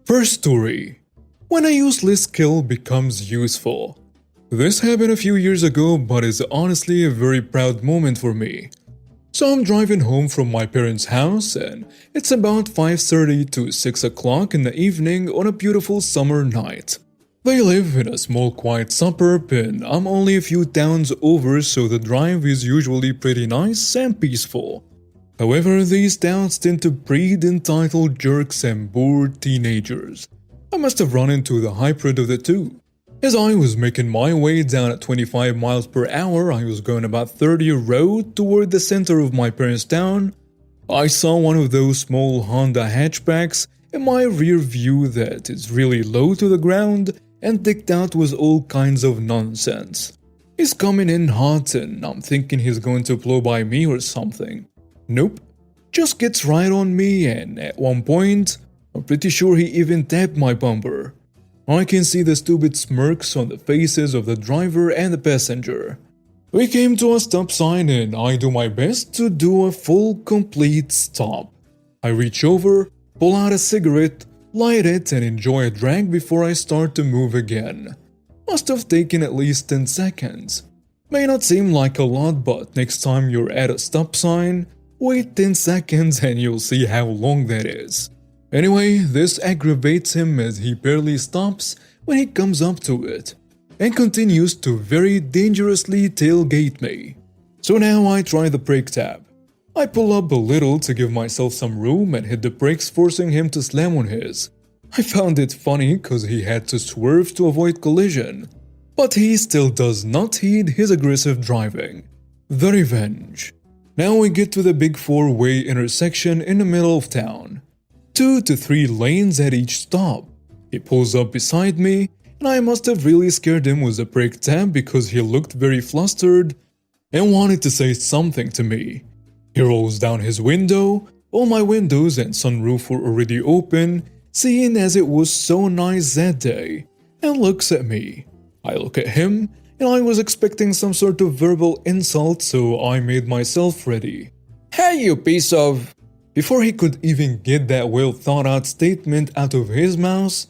First story. When a useless skill becomes useful. This happened a few years ago, but is honestly a very proud moment for me. So I'm driving home from my parents' house and it's about 5:30 to 6 o'clock in the evening on a beautiful summer night. They live in a small quiet suburb and I'm only a few towns over, so the drive is usually pretty nice and peaceful. However, these towns tend to breed entitled jerks and bored teenagers. I must have run into the hybrid of the two. As I was making my way down at 25 miles per hour, I was going about 30 road toward the center of my parents' town. I saw one of those small Honda hatchbacks in my rear view that is really low to the ground and decked out with all kinds of nonsense. He's coming in hot and I'm thinking he's going to blow by me or something. Nope, just gets right on me, and at one point, I'm pretty sure he even tapped my bumper. I can see the stupid smirks on the faces of the driver and the passenger. We came to a stop sign and I do my best to do a full complete stop. I reach over, pull out a cigarette, light it and enjoy a drag before I start to move again. Must have taken at least 10 seconds. May not seem like a lot, but next time you're at a stop sign, wait 10 seconds and you'll see how long that is. Anyway, this aggravates him as he barely stops when he comes up to it and continues to very dangerously tailgate me. So now I try the brake tab. I pull up a little to give myself some room and hit the brakes, forcing him to slam on his. I found it funny cause he had to swerve to avoid collision, but he still does not heed his aggressive driving. The revenge. Now we get to the big four-way intersection in the middle of town. 2 to 3 lanes at each stop. He pulls up beside me, and I must have really scared him with the brake tab because he looked very flustered and wanted to say something to me. He rolls down his window. All my windows and sunroof were already open, seeing as it was so nice that day, and looks at me. I look at him, and I was expecting some sort of verbal insult, so I made myself ready. "Hey, you piece of..." Before he could even get that well thought out statement out of his mouth,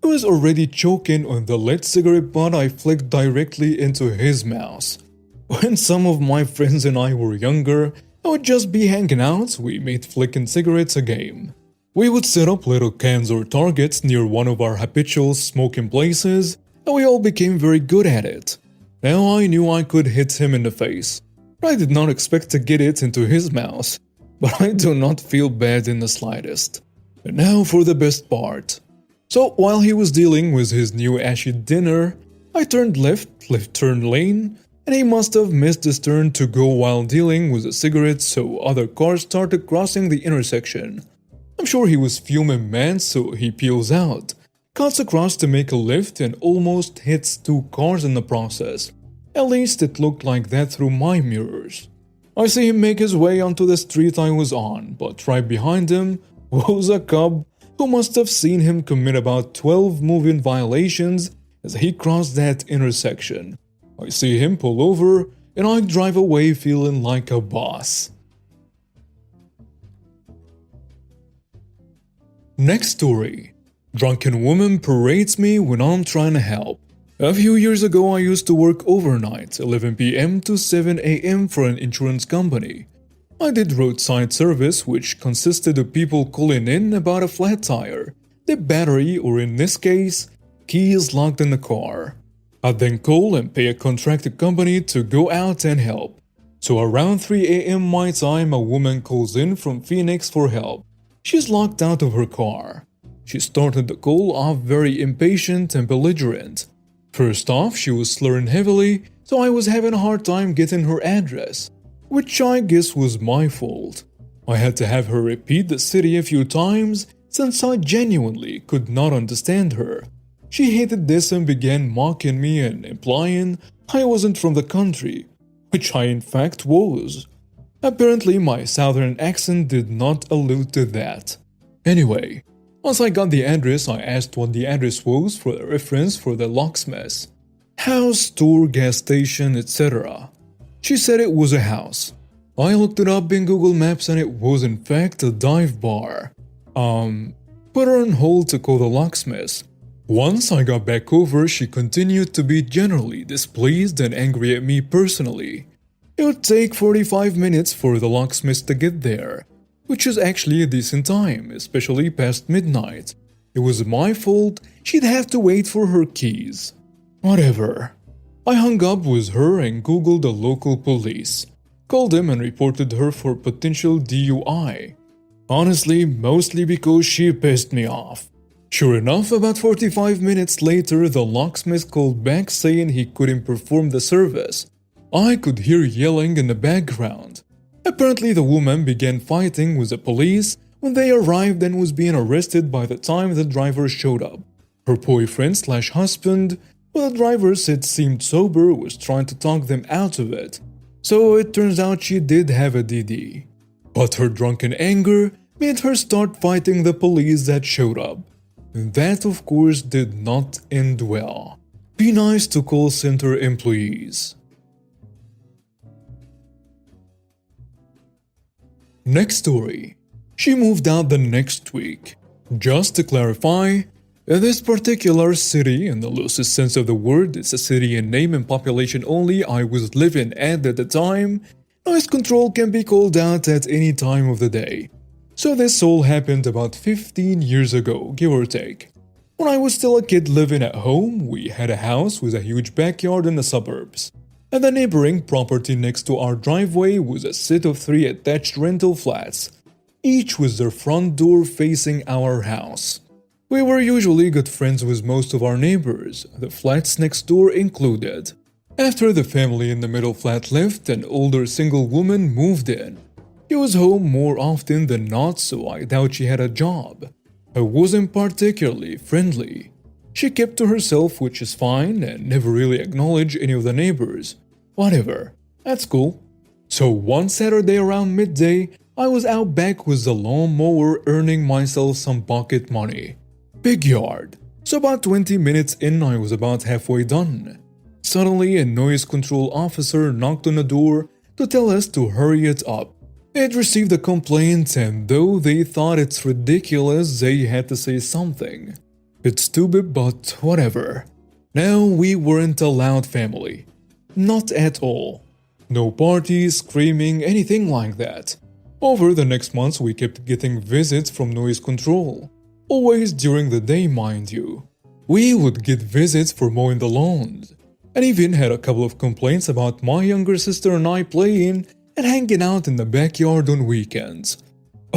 he was already choking on the lit cigarette butt I flicked directly into his mouth. When some of my friends and I were younger, I would just be hanging out, we made flicking cigarettes a game. We would set up little cans or targets near one of our habitual smoking places, and we all became very good at it. Now I knew I could hit him in the face. I did not expect to get it into his mouth, but I do not feel bad in the slightest. And now for the best part. So while he was dealing with his new ashy dinner, I turned left turn lane, and he must have missed his turn to go while dealing with a cigarette, so other cars started crossing the intersection. I'm sure he was fuming mad, so he peels out, cuts across to make a left and almost hits 2 cars in the process. At least it looked like that through my mirrors. I see him make his way onto the street I was on, but right behind him was a cop who must have seen him commit about 12 moving violations as he crossed that intersection. I see him pull over and I drive away feeling like a boss. Next story. Drunken woman parades me when I'm trying to help. A few years ago I used to work overnight, 11 p.m. to 7 a.m. for an insurance company. I did roadside service, which consisted of people calling in about a flat tire, the battery, or in this case, keys locked in the car. I'd then call and pay a contracted company to go out and help. So around 3 a.m. my time, a woman calls in from Phoenix for help. She's locked out of her car. She started the call off very impatient and belligerent. First off, she was slurring heavily, so I was having a hard time getting her address, which I guess was my fault. I had to have her repeat the city a few times since I genuinely could not understand her. She hated this and began mocking me and implying I wasn't from the country, which I in fact was. Apparently my southern accent did not allude to that. Anyway, once I got the address, I asked what the address was for the reference for the locksmith. House, store, gas station, etc. She said it was a house. I looked it up in Google Maps and it was in fact a dive bar. put her on hold to call the locksmith. Once I got back over, she continued to be generally displeased and angry at me personally. It would take 45 minutes for the locksmith to get there, which is actually a decent time, especially past midnight. It was my fault, she'd have to wait for her keys. Whatever. I hung up with her and googled the local police, called them and reported her for potential DUI. Honestly, mostly because she pissed me off. Sure enough, about 45 minutes later, the locksmith called back saying he couldn't perform the service. I could hear yelling in the background. Apparently, the woman began fighting with the police when they arrived and was being arrested by the time the driver showed up. Her boyfriend/husband, who the driver said seemed sober, was trying to talk them out of it. So it turns out she did have a DD. But her drunken anger made her start fighting the police that showed up. That, of course, did not end well. Be nice to call center employees. Next story. She moved out the next week. Just to clarify, this particular city, in the loosest sense of the word, it's a city in name and population only I was living at the time. Noise control can be called out at any time of the day. So this all happened about 15 years ago, give or take. When I was still a kid living at home, we had a house with a huge backyard in the suburbs. And the neighboring property next to our driveway was a set of 3 attached rental flats, each with their front door facing our house. We were usually good friends with most of our neighbors, the flats next door included. After the family in the middle flat left, an older single woman moved in. She was home more often than not, so I doubt she had a job. I wasn't particularly friendly. She kept to herself, which is fine, and never really acknowledged any of the neighbors. Whatever, that's cool. So one Saturday around midday, I was out back with the lawnmower earning myself some pocket money. Big yard. So about 20 minutes in, I was about halfway done. Suddenly, a noise control officer knocked on the door to tell us to hurry it up. They'd received a complaint, and though they thought it's ridiculous, they had to say something. It's stupid, but whatever. Now, we weren't a loud family. Not at all. No parties, screaming, anything like that. Over the next months, we kept getting visits from noise control. Always during the day, mind you. We would get visits for mowing the lawns. And even had a couple of complaints about my younger sister and I playing and hanging out in the backyard on weekends.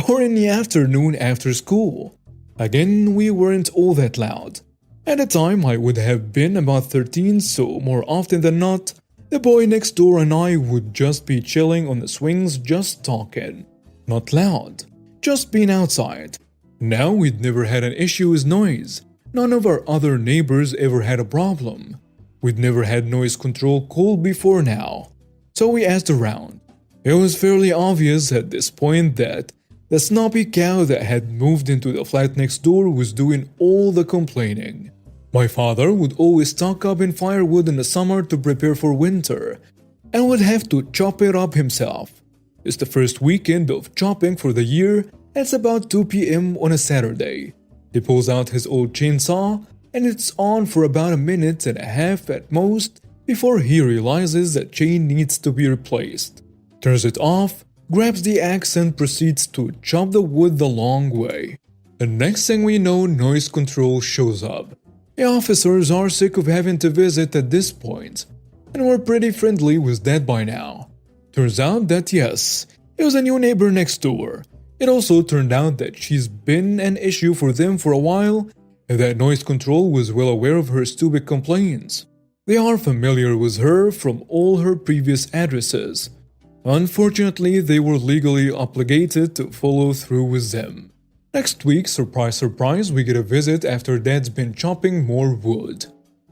Or in the afternoon after school. Again, we weren't all that loud. At the time, I would have been about 13, so more often than not, the boy next door and I would just be chilling on the swings just talking. Not loud, just being outside. Now we'd never had an issue with noise. None of our other neighbors ever had a problem. We'd never had noise control called before now. So we asked around. It was fairly obvious at this point that the snobby cow that had moved into the flat next door was doing all the complaining. My father would always stock up in firewood in the summer to prepare for winter, and would have to chop it up himself. It's the first weekend of chopping for the year, and it's about 2 p.m. on a Saturday. He pulls out his old chainsaw, and it's on for about a minute and a half at most before he realizes that chain needs to be replaced. Turns it off, grabs the axe and proceeds to chop the wood the long way. The next thing we know, noise control shows up. The officers are sick of having to visit at this point, and we're pretty friendly with that by now. Turns out that yes, it was a new neighbor next door. It also turned out that she's been an issue for them for a while, and that noise control was well aware of her stupid complaints. They are familiar with her from all her previous addresses. Unfortunately, they were legally obligated to follow through with them. Next week, surprise surprise, we get a visit after Dad's been chopping more wood.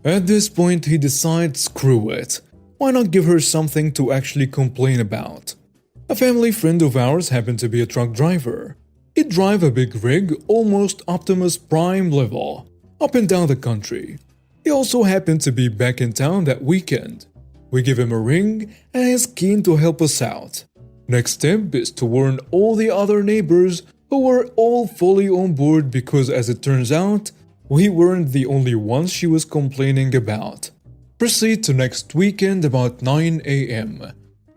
At this point, he decides screw it. Why not give her something to actually complain about? A family friend of ours happened to be a truck driver. He'd drive a big rig, almost Optimus Prime level, up and down the country. He also happened to be back in town that weekend. We give him a ring and he's keen to help us out. Next step is to warn all the other neighbors who were all fully on board because, as it turns out, we weren't the only ones she was complaining about. Proceed to next weekend about 9 a.m.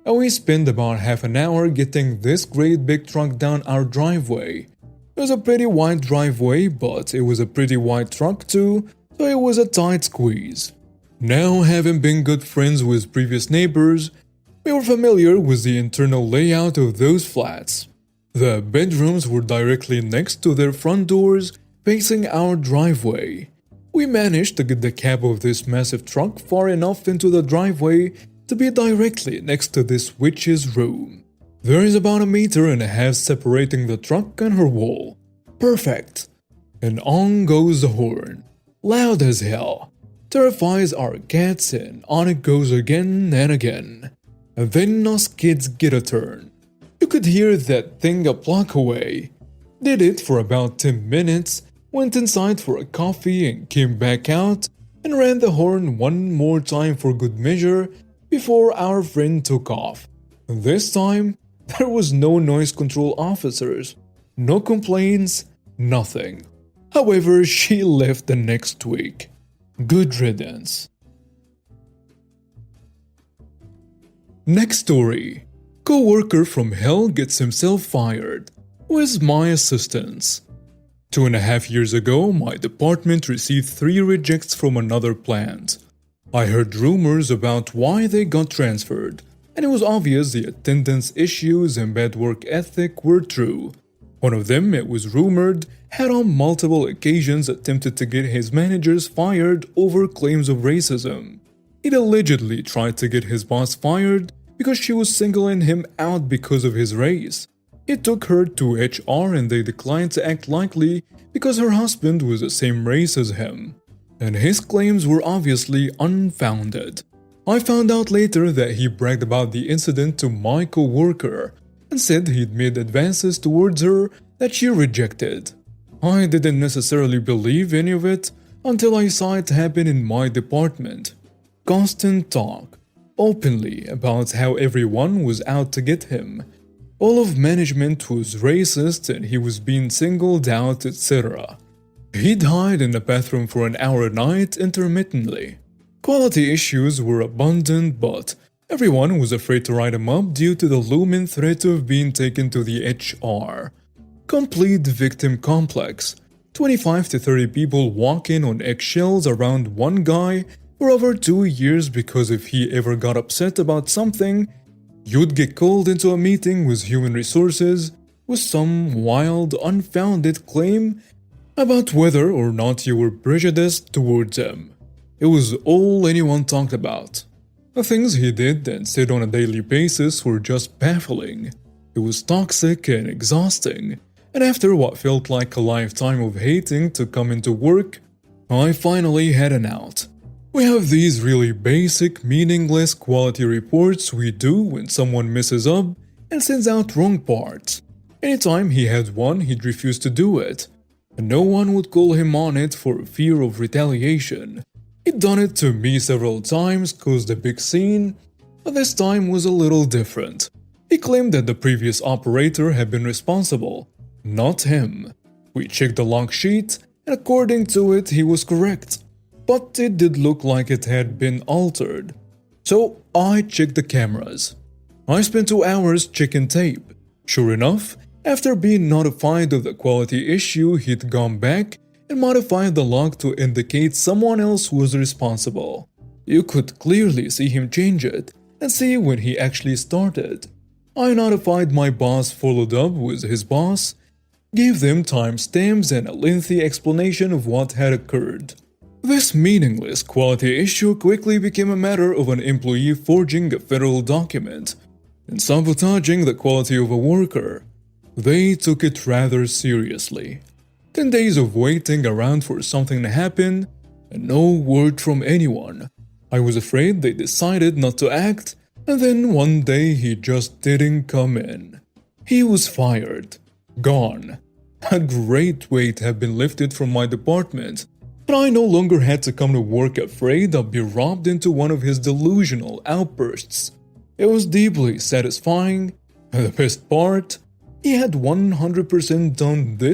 And we spent about half an hour getting this great big truck down our driveway. It was a pretty wide driveway, but it was a pretty wide truck too, so it was a tight squeeze. Now, having been good friends with previous neighbors, we were familiar with the internal layout of those flats. The bedrooms were directly next to their front doors, facing our driveway. We managed to get the cab of this massive truck far enough into the driveway to be directly next to this witch's room. There is about 1.5 meters separating the truck and her wall. Perfect. And on goes the horn. Loud as hell. Terrifies our cats, and on it goes again and again. And then us kids get a turn. You could hear that thing a block away. Did it for about 10 minutes, went inside for a coffee and came back out and ran the horn one more time for good measure before our friend took off. This time, there was no noise control officers, no complaints, nothing. However, she left the next week. Good riddance. Next story. Co-worker from hell gets himself fired. With my assistance. 2.5 years ago, my department received 3 rejects from another plant. I heard rumors about why they got transferred, and it was obvious the attendance issues and bad work ethic were true. One of them, it was rumored, had on multiple occasions attempted to get his managers fired over claims of racism. He'd allegedly tried to get his boss fired because she was singling him out because of his race. He took her to HR and they declined to act likely because her husband was the same race as him. And his claims were obviously unfounded. I found out later that he bragged about the incident to my co-worker and said he'd made advances towards her that she rejected. I didn't necessarily believe any of it until I saw it happen in my department. Constant talk, openly about how everyone was out to get him. All of management was racist and he was being singled out, etc. He'd hide in the bathroom for an hour a night intermittently. Quality issues were abundant, but everyone was afraid to write him up due to the looming threat of being taken to the HR. Complete victim complex. 25 to 30 people walking on eggshells around one guy for over 2 years because if he ever got upset about something, you'd get called into a meeting with human resources with some wild, unfounded claim about whether or not you were prejudiced towards him. It was all anyone talked about. The things he did and said on a daily basis were just baffling. It was toxic and exhausting, and after what felt like a lifetime of hating to come into work, I finally had an out. We have these really basic, meaningless quality reports we do when someone messes up and sends out wrong parts. Anytime he had one, he'd refuse to do it, and no one would call him on it for fear of retaliation. He'd done it to me several times, caused a big scene, but this time was a little different. He claimed that the previous operator had been responsible, not him. We checked the log sheet, and according to it, he was correct. But it did look like it had been altered. So I checked the cameras. I spent 2 hours checking tape. Sure enough, after being notified of the quality issue, he'd gone back and modified the log to indicate someone else was responsible. You could clearly see him change it and see when he actually started. I notified my boss, followed up with his boss, gave them timestamps and a lengthy explanation of what had occurred. This meaningless quality issue quickly became a matter of an employee forging a federal document and sabotaging the quality of a worker. They took it rather seriously. 10 days of waiting around for something to happen and no word from anyone. I was afraid they decided not to act, and then one day he just didn't come in. He was fired. Gone. A great weight had been lifted from my department. But I no longer had to come to work afraid I'd be robbed into one of his delusional outbursts. It was deeply satisfying, and the best part, He had 100% done this